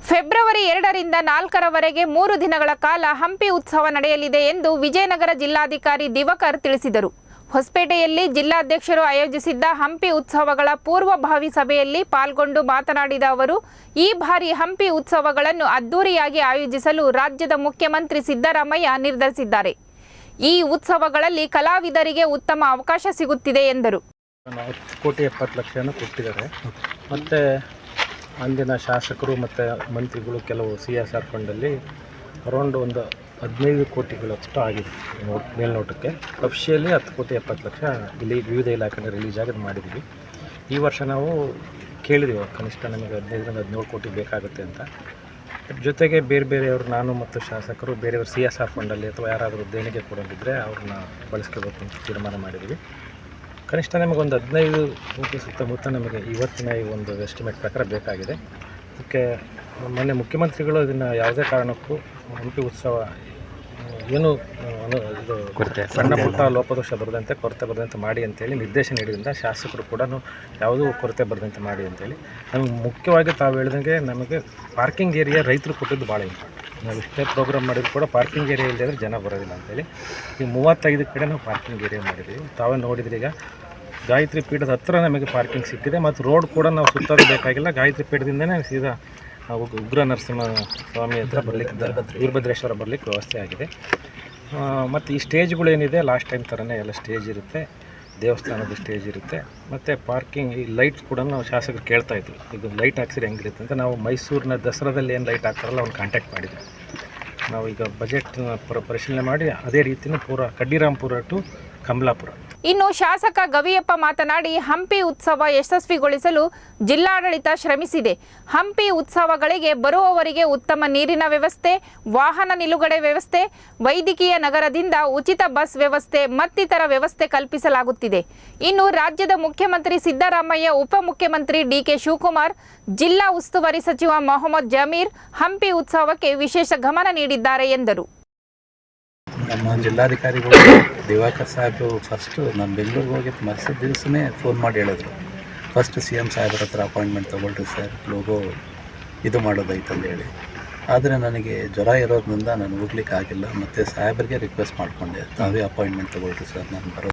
February 2ರಿಂದ 4ರವರೆಗೆ 3 ದಿನಗಳ ಕಾಲ ಹಂಪಿ ಉತ್ಸವ ನಡೆಯಲಿದೆ ಎಂದು ವಿಜಯನಗರ ಜಿಲ್ಲಾಧಿಕಾರಿ ದಿವಾಕರ್ ತಿಳಿಸಿದರು. ಹೊಸಪೇಟೆಯಲ್ಲಿ ಜಿಲ್ಲಾಧ್ಯಕ್ಷರು ಆಯೋಜಿಸಿದ್ದ ಹಂಪಿ ಉತ್ಸವಗಳ ಪೂರ್ವಭಾವಿ ಸಭೆಯಲ್ಲಿ ಪಾಲ್ಗೊಂಡು ಮಾತನಾಡಿದ ಅವರು, ಈ ಬಾರಿ ಹಂಪಿ ಉತ್ಸವಗಳನ್ನು ಅದ್ದೂರಿಯಾಗಿ ಆಯೋಜಿಸಲು ರಾಜ್ಯದ ಮುಖ್ಯಮಂತ್ರಿ ಸಿದ್ದರಾಮಯ್ಯ ನಿರ್ಧರಿಸಿದ್ದಾರೆ. ಈ ಉತ್ಸವಗಳಲ್ಲಿ ಕಲಾವಿದರಿಗೆ ಉತ್ತಮ ಅವಕಾಶ ಸಿಗುತ್ತಿದೆ ಎಂದರು. 10 ಕೋಟಿ 70 ಲಕ್ಷವನ್ನು ಕೊಟ್ಟಿದ್ದಾರೆ. ಮತ್ತು ಅಂದಿನ ಶಾಸಕರು ಮತ್ತು ಮಂತ್ರಿಗಳು ಕೆಲವು CSR ಫಂಡಲ್ಲಿ ಅರೌಂಡ್ ಒಂದು 15 ಕೋಟಿಗಳಷ್ಟು ಆಗಿದೆ ಮೇಲ್ನೋಟಕ್ಕೆ. ಅಫಿಷಿಯಲಿ 10 ಕೋಟಿ 70 ಲಕ್ಷ ಇಲ್ಲಿ ವಿವಿಧ ಇಲಾಖೆ ರಿಲೀಸ್ ಆಗೋದು ಮಾಡಿದ್ದೀವಿ. ಈ ವರ್ಷ ನಾವು ಕೇಳಿದ್ದೀವಿ ಕನಿಷ್ಠ ನಮಗೆ 15ರಿಂದ 17 ಕೋಟಿ ಬೇಕಾಗುತ್ತೆ ಅಂತ. ಜೊತೆಗೆ ಬೇರೆಯವರು ನಾನು ಮತ್ತು ಶಾಸಕರು ಬೇರೆಯವರು CSR ಫಂಡಲ್ಲಿ ಅಥವಾ ಯಾರಾದರೂ ದೇಣಿಗೆ ಕೊಡೋದಿದ್ದರೆ ಅವ್ರನ್ನ ಬಳಸ್ಕೋಬೇಕು ಅಂತ ತೀರ್ಮಾನ ಮಾಡಿದ್ದೀವಿ. ಕನಿಷ್ಠ ನಮಗೊಂದು 15 ಕೋಟಿ ಸುತ್ತಮುತ್ತ ನಮಗೆ ಇವತ್ತಿನ ಈ ಒಂದು ಎಸ್ಟಿಮೇಟ್ ಪ್ರಕಾರ ಬೇಕಾಗಿದೆ. ಅದಕ್ಕೆ ಮೊನ್ನೆ ಮುಖ್ಯಮಂತ್ರಿಗಳು ಇದನ್ನು ಯಾವುದೇ ಕಾರಣಕ್ಕೂ ಹಂಪಿ ಉತ್ಸವ ಏನು ಇದು ಸಣ್ಣ ಪುಟ್ಟ ಲೋಪದೋಷ ಬರದಂತೆ ಕೊರತೆ ಬರದಂತೆ ಮಾಡಿ ಅಂತೇಳಿ ನಿರ್ದೇಶನ ನೀಡಿದ್ರಿಂದ ಶಾಸಕರು ಕೂಡ ಯಾವುದೂ ಕೊರತೆ ಬರದಂತೆ ಮಾಡಿ ಅಂತೇಳಿ ನಮಗೆ ಮುಖ್ಯವಾಗಿ ತಾವು ಹೇಳಿದಂಗೆ ನಮಗೆ ಪಾರ್ಕಿಂಗ್ ಏರಿಯಾ ರೈತರು ಕೊಟ್ಟಿದ್ದು ಭಾಳ ಇಂಪಾರ್ಟೆಂಟ್. ನಾವು ಇಷ್ಟೇ ಪ್ರೋಗ್ರಾಮ್ ಮಾಡಿದ್ರು ಕೂಡ ಪಾರ್ಕಿಂಗ್ ಏರಿಯಾ ಇಲ್ಲದೆ ಜನ ಬರೋದಿಲ್ಲ ಅಂತೇಳಿ ಈ 35 ಕಡೆ ನಾವು ಪಾರ್ಕಿಂಗ್ ಏರಿಯಾ ಮಾಡಿದ್ದೀವಿ. ತಾವೇ ನೋಡಿದ್ರಿ, ಈಗ ಗಾಯತ್ರಿ ಪೀಠದ ಹತ್ತಿರ ನಮಗೆ ಪಾರ್ಕಿಂಗ್ ಸಿಕ್ಕಿದೆ ಮತ್ತು ರೋಡ್ ಕೂಡ ನಾವು ಸುತ್ತೋದು ಬೇಕಾಗಿಲ್ಲ. ಗಾಯತ್ರಿ ಪೀಠದಿಂದನೇ ಸೀದಾ ಉಗ್ರ ನರಸಿಂಹ ಸ್ವಾಮಿ ಹತ್ರ ಬರಲಿಕ್ಕೆ ವೀರಭದ್ರೇಶ್ವರ ಬರಲಿಕ್ಕೆ ವ್ಯವಸ್ಥೆ ಆಗಿದೆ. ಮತ್ತು ಈ ಸ್ಟೇಜ್ಗಳೇನಿದೆ ಲಾಸ್ಟ್ ಟೈಮ್ ಥರನೇ ಎಲ್ಲ ಸ್ಟೇಜ್ ಇರುತ್ತೆ, ದೇವಸ್ಥಾನದ ಸ್ಟೇಜ್ ಇರುತ್ತೆ. ಮತ್ತು ಪಾರ್ಕಿಂಗ್ ಈ ಲೈಟ್ಸ್ ಕೂಡ ನಾವು ಶಾಸಕರು ಕೇಳ್ತಾಯಿದ್ರು, ಇದು ಲೈಟ್ ಹಾಕ್ಸಿದ್ರೆ ಹೆಂಗಿರುತ್ತೆ ಅಂತ. ನಾವು ಮೈಸೂರಿನ ದಸರಾದಲ್ಲಿ ಏನು ಲೈಟ್ ಹಾಕ್ತಾರಲ್ಲ ಅವ್ನು ಕಾಂಟ್ಯಾಕ್ಟ್ ಮಾಡಿದ್ವಿ. ನಾವು ಈಗ ಬಜೆಟ್ ಪರಿಶೀಲನೆ ಮಾಡಿ ಅದೇ ರೀತಿಯೂ ಪೂರ ಕಡ್ಡಿರಾಂಪುರ ಟು ಕಮಲಾಪುರ. ಇನ್ನು ಶಾಸಕ ಗವಿಯಪ್ಪ ಮಾತನಾಡಿ, ಹಂಪಿ ಉತ್ಸವ ಯಶಸ್ವಿಗೊಳಿಸಲು ಜಿಲ್ಲಾಡಳಿತ ಶ್ರಮಿಸಿದೆ. ಹಂಪಿ ಉತ್ಸವಗಳಿಗೆ ಬರುವವರಿಗೆ ಉತ್ತಮ ನೀರಿನ ವ್ಯವಸ್ಥೆ, ವಾಹನ ನಿಲುಗಡೆ ವ್ಯವಸ್ಥೆ, ವೈದ್ಯಕೀಯ ನಗರದಿಂದ ಉಚಿತ ಬಸ್ ವ್ಯವಸ್ಥೆ ಮತ್ತಿತರ ವ್ಯವಸ್ಥೆ ಕಲ್ಪಿಸಲಾಗುತ್ತಿದೆ. ಇನ್ನು ರಾಜ್ಯದ ಮುಖ್ಯಮಂತ್ರಿ ಸಿದ್ದರಾಮಯ್ಯ, ಉಪಮುಖ್ಯಮಂತ್ರಿ DK ಶಿವಕುಮಾರ್, ಜಿಲ್ಲಾ ಉಸ್ತುವಾರಿ ಸಚಿವ ಮೊಹಮ್ಮದ್ ಜಮೀರ್ ಹಂಪಿ ಉತ್ಸವಕ್ಕೆ ವಿಶೇಷ ಗಮನ ನೀಡಿದ್ದಾರೆ ಎಂದರು. ನಮ್ಮ ಜಿಲ್ಲಾಧಿಕಾರಿಗಳು ದಿವಾಕರ್ ಸಾಹೇಬರು ಫಸ್ಟು ನಾನು ಬೆಂಗಳೂರಿಗೆ ಹೋಗಿ ಮರುಸಿದ ದಿವಸನೇ ಫೋನ್ ಮಾಡಿ ಹೇಳಿದ್ರು, ಫಸ್ಟ್ CM ಸಾಹೇಬ್ರ ಹತ್ರ ಅಪಾಯಿಂಟ್ಮೆಂಟ್ ತೊಗೊಳ್ರಿ ಸರ್, ಲೋಗೋ ಇದು ಮಾಡೋದೈತಂದು ಹೇಳಿ. ಆದರೆ ನನಗೆ ಜ್ವರ ಇರೋದ್ರಿಂದ ನಾನು ಹೋಗ್ಲಿಕ್ಕೆ ಆಗಿಲ್ಲ. ಮತ್ತು ಸಾಹೇಬ್ರಿಗೆ ರಿಕ್ವೆಸ್ಟ್ ಮಾಡಿಕೊಂಡೆ, ತಾವೇ ಅಪಾಯಿಂಟ್ಮೆಂಟ್ ತೊಗೊಳ್ರಿ ಸರ್, ನಾನು